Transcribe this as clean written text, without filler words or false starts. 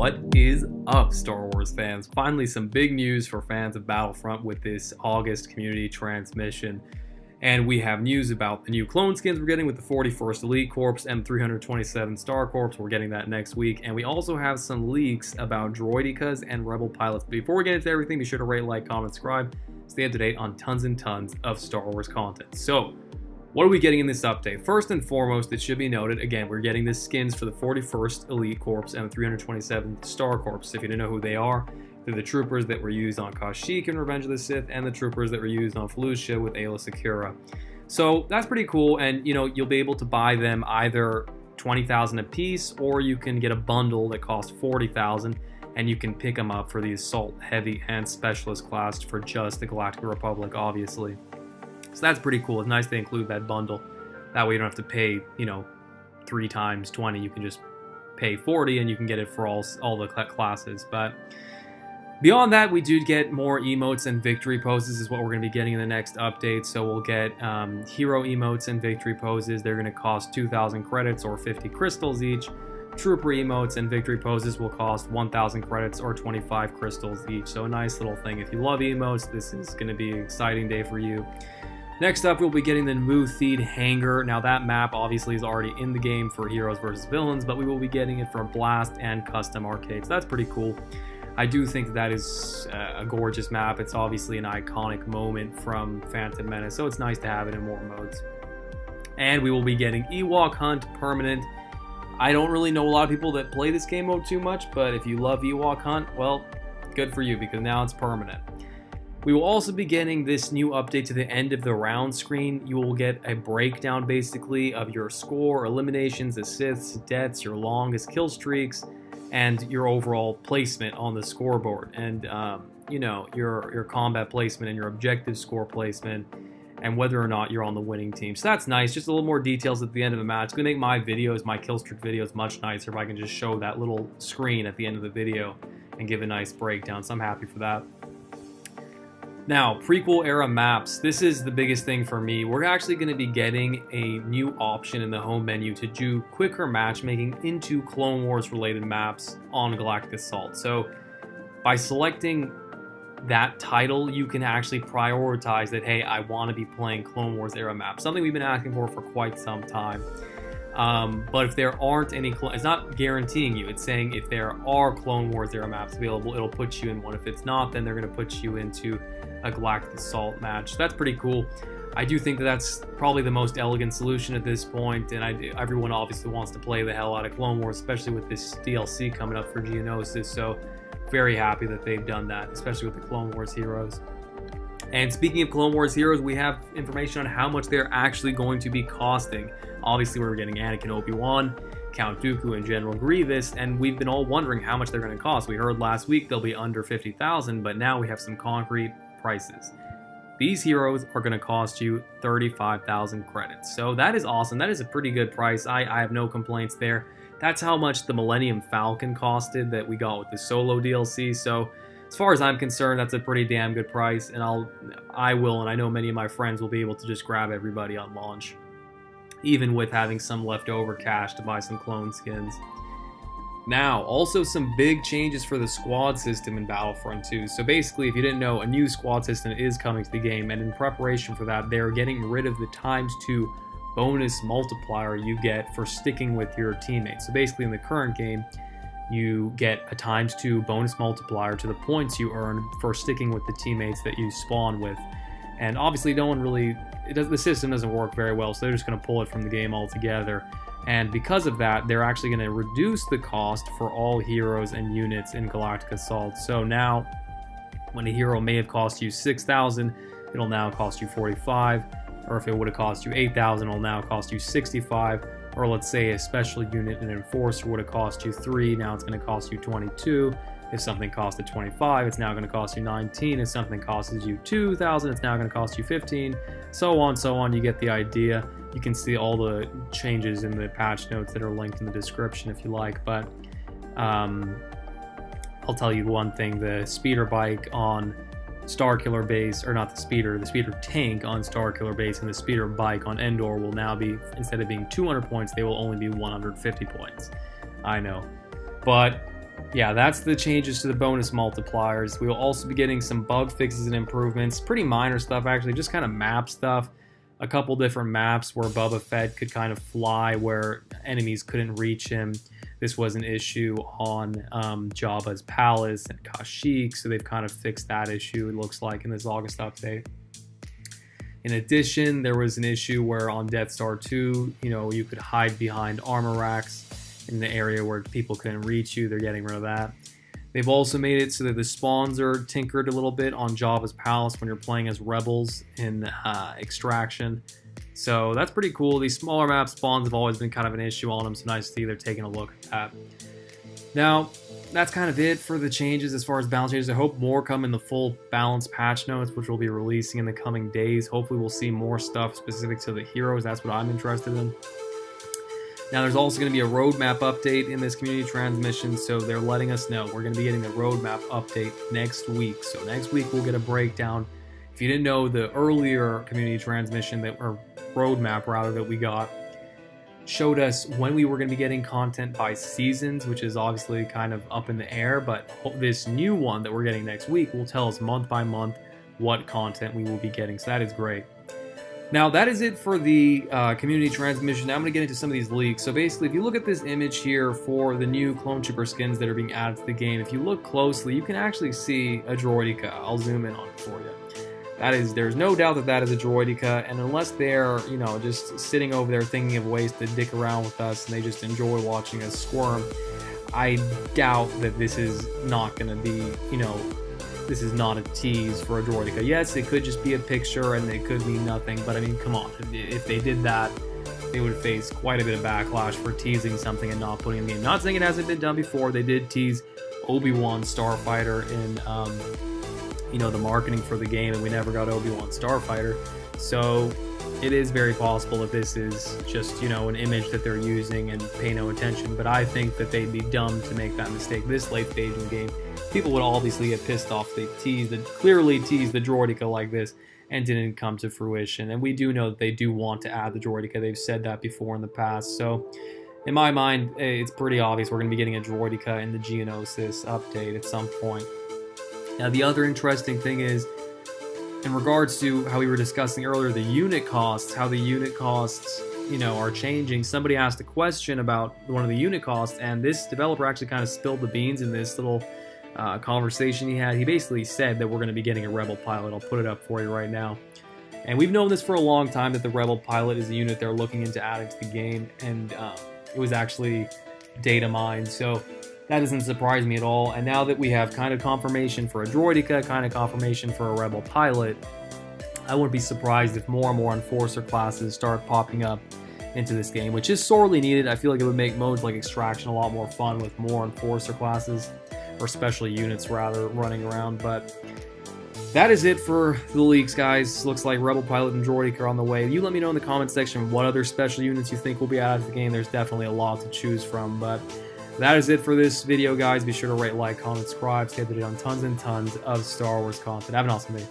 What is up, Star Wars fans? Finally, some big news for fans of Battlefront with this August community transmission. And we have news about the new clone skins we're getting with the 41st Elite Corps and 327 Star Corps. We're getting that next week. And we also have some leaks about Droidekas and Rebel pilots. But before we get into everything, be sure to rate, like, comment, subscribe. Stay up to date on tons and tons of Star Wars content. So, what are we getting in this update? First and foremost, it should be noted, again, we're getting the skins for the 41st Elite Corps and the 327 Star Corps. If you didn't know who they are, they're the troopers that were used on Kashyyyk in Revenge of the Sith and the troopers that were used on Felucia with Aayla Secura. So that's pretty cool, and you'll be able to buy them either 20,000 a piece, or you can get a bundle that costs 40,000, and you can pick them up for the Assault, Heavy, and Specialist class for just the Galactic Republic, obviously. So that's pretty cool. It's nice they include that bundle. That way you don't have to pay, 3 times 20. You can just pay 40 and you can get it for all the classes. But beyond that, we do get more emotes and victory poses is what we're going to be getting in the next update. So we'll get hero emotes and victory poses. They're going to cost 2,000 credits or 50 crystals each. Trooper emotes and victory poses will cost 1,000 credits or 25 crystals each. So a nice little thing. If you love emotes, this is going to be an exciting day for you. Next up, we'll be getting the Muthid Hangar. Now that map obviously is already in the game for Heroes vs. Villains, but we will be getting it for Blast and Custom Arcades. That's pretty cool. I do think that is a gorgeous map. It's obviously an iconic moment from Phantom Menace, so it's nice to have it in more modes. And we will be getting Ewok Hunt Permanent. I don't really know a lot of people that play this game mode too much, but if you love Ewok Hunt, well, good for you, because now it's permanent. We will also be getting this new update to the end of the round screen. You will get a breakdown, basically, of your score, eliminations, assists, deaths, your longest kill streaks, and your overall placement on the scoreboard. And, your combat placement and your objective score placement, and whether or not you're on the winning team. So that's nice. Just a little more details at the end of the match. It's going to make my videos, my kill streak videos, much nicer if I can just show that little screen at the end of the video and give a nice breakdown. So I'm happy for that. Now, Prequel Era Maps. This is the biggest thing for me. We're actually going to be getting a new option in the home menu to do quicker matchmaking into Clone Wars related maps on Galactic Assault. So by selecting that title, you can actually prioritize that, hey, I want to be playing Clone Wars Era Maps. Something we've been asking for quite some time. But if there aren't any, it's not guaranteeing you. It's saying if there are Clone Wars Era Maps available, it'll put you in one. If it's not, then they're going to put you into a Galactic Assault match. So that's pretty cool. I do think that that's probably the most elegant solution at this point, and everyone obviously wants to play the hell out of Clone Wars, especially with this DLC coming up for Geonosis. So very happy that they've done that, especially with the Clone Wars heroes. And speaking of Clone Wars heroes, we have information on how much they're actually going to be costing. Obviously, we're getting Anakin, Obi-Wan, Count Dooku, and General Grievous, and we've been all wondering how much they're going to cost. We heard last week they'll be under 50,000, but now we have some concrete prices. These heroes are going to cost you 35,000 credits. So that is awesome. That is a pretty good price. I have no complaints there. That's how much the Millennium Falcon costed that we got with the Solo DLC. So as far as I'm concerned, that's a pretty damn good price, and I will, and I know many of my friends will be able to just grab everybody on launch, even with having some leftover cash to buy some clone skins. Now, also some big changes for the squad system in Battlefront 2. So basically, if you didn't know, a new squad system is coming to the game, and in preparation for that, they're getting rid of the ×2 bonus multiplier you get for sticking with your teammates. So basically, in the current game, you get a ×2 bonus multiplier to the points you earn for sticking with the teammates that you spawn with. And obviously, the system doesn't work very well, so they're just going to pull it from the game altogether. And because of that, they're actually going to reduce the cost for all heroes and units in Galactic Assault. So now, when a hero may have cost you 6,000, it'll now cost you 45. Or if it would have cost you 8,000, it'll now cost you 65. Or let's say a special unit, an enforcer, would have cost you 3, now it's going to cost you 22. If something costed 25, it's now going to cost you 19. If something costs you 2,000, it's now going to cost you 15. So on, so on. You get the idea. You can see all the changes in the patch notes that are linked in the description if you like. But I'll tell you one thing: the speeder bike on Starkiller Base, or not the speeder tank on Starkiller Base and the speeder bike on Endor will now be, instead of being 200 points, they will only be 150 points. I know. But Yeah, that's the changes to the bonus multipliers. We will also be getting some bug fixes and improvements. Pretty minor stuff, actually, just kind of map stuff. A couple different maps where Boba Fett could kind of fly where enemies couldn't reach him. This was an issue on Jabba's palace and Kashyyyk, so they've kind of fixed that issue, it looks like, in this August update. In addition, there was an issue where on Death Star 2, you could hide behind armor racks in the area where people couldn't reach you. They're getting rid of that. They've also made it so that the spawns are tinkered a little bit on Jabba's palace when you're playing as rebels in Extraction. So that's pretty cool. These smaller map spawns have always been kind of an issue on them, so nice to see they're taking a look at that. Now, that's kind of it for the changes as far as balance changes. I hope more come in the full balance patch notes, which we'll be releasing in the coming days. Hopefully we'll see more stuff specific to the heroes. That's what I'm interested in. Now, there's also going to be a roadmap update in this community transmission, so they're letting us know we're going to be getting the roadmap update next week. So next week we'll get a breakdown. If you didn't know, the earlier community transmission or roadmap rather that we got showed us when we were going to be getting content by seasons, which is obviously kind of up in the air, but this new one that we're getting next week will tell us month by month what content we will be getting, so that is great. Now, that is it for the community transmission. Now I'm going to get into some of these leaks. So basically, if you look at this image here for the new Clone Trooper skins that are being added to the game, if you look closely, you can actually see a Droideka. I'll zoom in on it for you. There's no doubt that that is a Droideka, and unless they're, just sitting over there thinking of ways to dick around with us and they just enjoy watching us squirm, I doubt that this is not going to be, this is not a tease for a Droideka. Yes, it could just be a picture and it could mean nothing, but I mean, come on. If they did that, they would face quite a bit of backlash for teasing something and not putting it in the game. Not saying it hasn't been done before. They did tease Obi-Wan Starfighter in, the marketing for the game, and we never got Obi-Wan Starfighter. So it is very possible that this is just, an image that they're using and pay no attention. But I think that they'd be dumb to make that mistake this late stage in the game. People would obviously get pissed off. They clearly teased the Droideka like this and didn't come to fruition. And we do know that they do want to add the Droideka. They've said that before in the past. So in my mind, it's pretty obvious we're going to be getting a Droideka in the Geonosis update at some point. Now, the other interesting thing is, in regards to how we were discussing earlier, the unit costs, how the unit costs, are changing. Somebody asked a question about one of the unit costs, and this developer actually kind of spilled the beans in this little conversation he had. He basically said that we're going to be getting a Rebel pilot. I'll put it up for you right now. And we've known this for a long time, that the Rebel pilot is a unit they're looking into adding to the game, and it was actually data mined, so that doesn't surprise me at all. And now that we have kind of confirmation for a Droideka, kind of confirmation for a Rebel pilot, I wouldn't be surprised if more and more Enforcer classes start popping up into this game, which is sorely needed. I feel like it would make modes like Extraction a lot more fun with more Enforcer classes, or special units rather, running around. But that is it for the leaks, guys. Looks like Rebel Pilot and Droideka are on the way. You let me know in the comment section what other special units you think will be added to the game. There's definitely a lot to choose from, but that is it for this video, guys. Be sure to rate, like, comment, subscribe. Stay updated on tons and tons of Star Wars content. Have an awesome day.